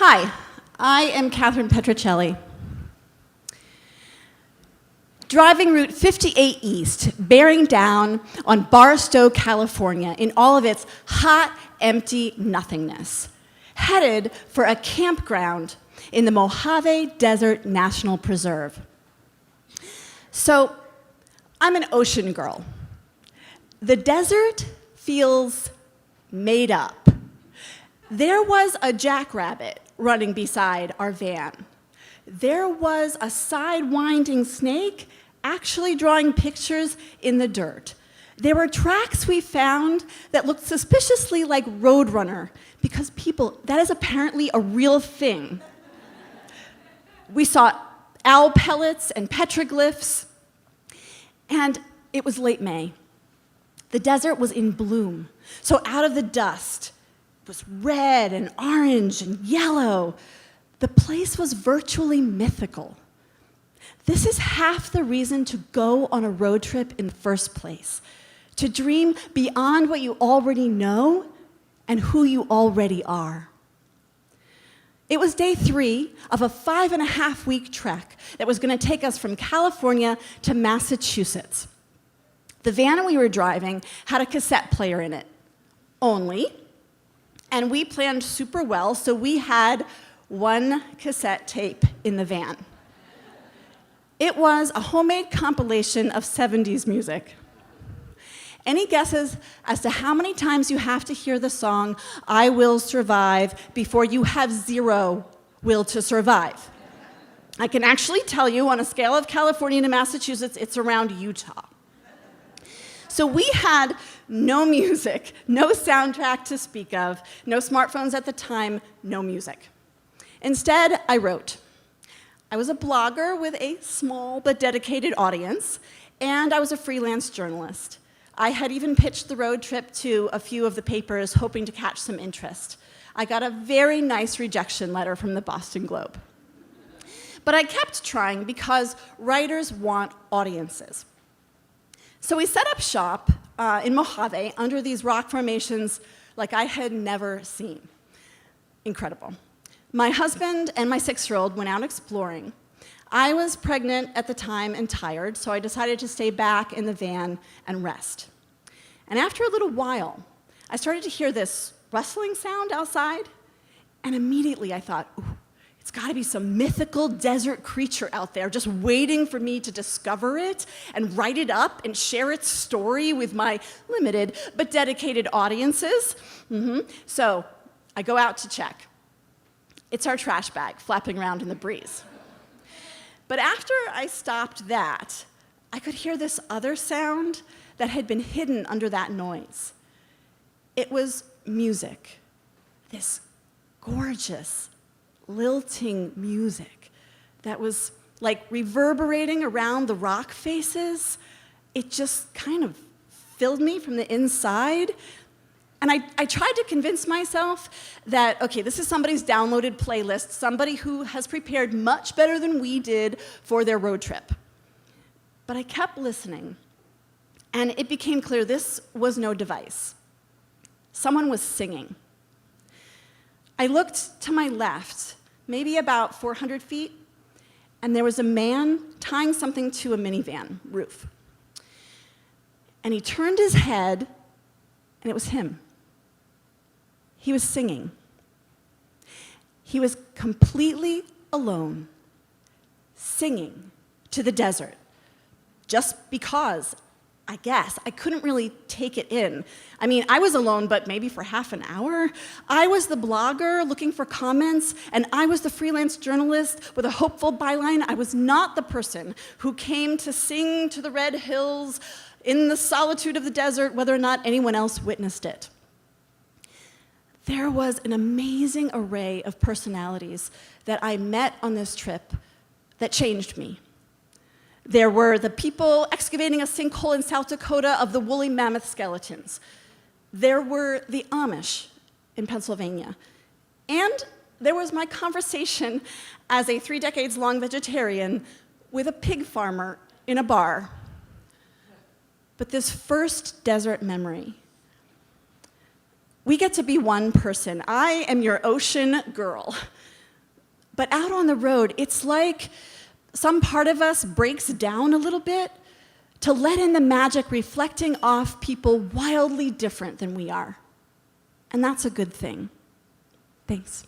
Hi, I am Kathryn Petruccelli. Driving Route 58 East, bearing down on Barstow, California, in all of its hot, empty nothingness, headed for a campground in the Mojave Desert National Preserve. So, I'm an ocean girl. The desert feels made up. There was a jackrabbit running beside our van. There was a side-winding snake actually drawing pictures in the dirt. There were tracks we found that looked suspiciously like Roadrunner, because people, that is apparently a real thing. We saw owl pellets and petroglyphs, and it was late May. The desert was in bloom, so out of the dust was red and orange and yellow. The place was virtually mythical. This is half the reason to go on a road trip in the first place, to dream beyond what you already know and who you already are. It was day 3 of a 5.5-week trek that was going to take us from California to Massachusetts. The van we were driving had a cassette player in it, only, and we planned super well, so we had one cassette tape in the van. It was a homemade compilation of 70s music. Any guesses as to how many times you have to hear the song, "I Will Survive," before you have 0 will to survive? I can actually tell you, on a scale of California to Massachusetts, it's around Utah. So we had no music, no soundtrack to speak of, no smartphones at the time, no music. Instead, I wrote. I was a blogger with a small but dedicated audience, and I was a freelance journalist. I had even pitched the road trip to a few of the papers, hoping to catch some interest. I got a very nice rejection letter from the Boston Globe. But I kept trying because writers want audiences. So we set up shop in Mojave under these rock formations like I had never seen. Incredible. My husband and my 6-year-old went out exploring. I was pregnant at the time and tired, so I decided to stay back in the van and rest. And after a little while, I started to hear this rustling sound outside, and immediately I thought, ooh, it's got to be some mythical desert creature out there just waiting for me to discover it and write it up and share its story with my limited but dedicated audiences. So I go out to check. It's our trash bag flapping around in the breeze. But after I stopped that, I could hear this other sound that had been hidden under that noise. It was music, this gorgeous, lilting music that was like reverberating around the rock faces. It just kind of filled me from the inside. And I tried to convince myself that, okay, this is somebody's downloaded playlist, somebody who has prepared much better than we did for their road trip. But I kept listening, and it became clear this was no device. Someone was singing. I looked to my left, maybe about 400 feet, and there was a man tying something to a minivan roof. And he turned his head, and it was him. He was singing. He was completely alone, singing to the desert, just because, I guess. I couldn't really take it in. I mean, I was alone, but maybe for half an hour. I was the blogger looking for comments, and I was the freelance journalist with a hopeful byline. I was not the person who came to sing to the red hills in the solitude of the desert, whether or not anyone else witnessed it. There was an amazing array of personalities that I met on this trip that changed me. There were the people excavating a sinkhole in South Dakota of the woolly mammoth skeletons. There were the Amish in Pennsylvania. And there was my conversation as a 3-decades-long vegetarian with a pig farmer in a bar. But this first desert memory, we get to be one person. I am your ocean girl. But out on the road, it's like some part of us breaks down a little bit to let in the magic reflecting off people wildly different than we are. And that's a good thing. Thanks.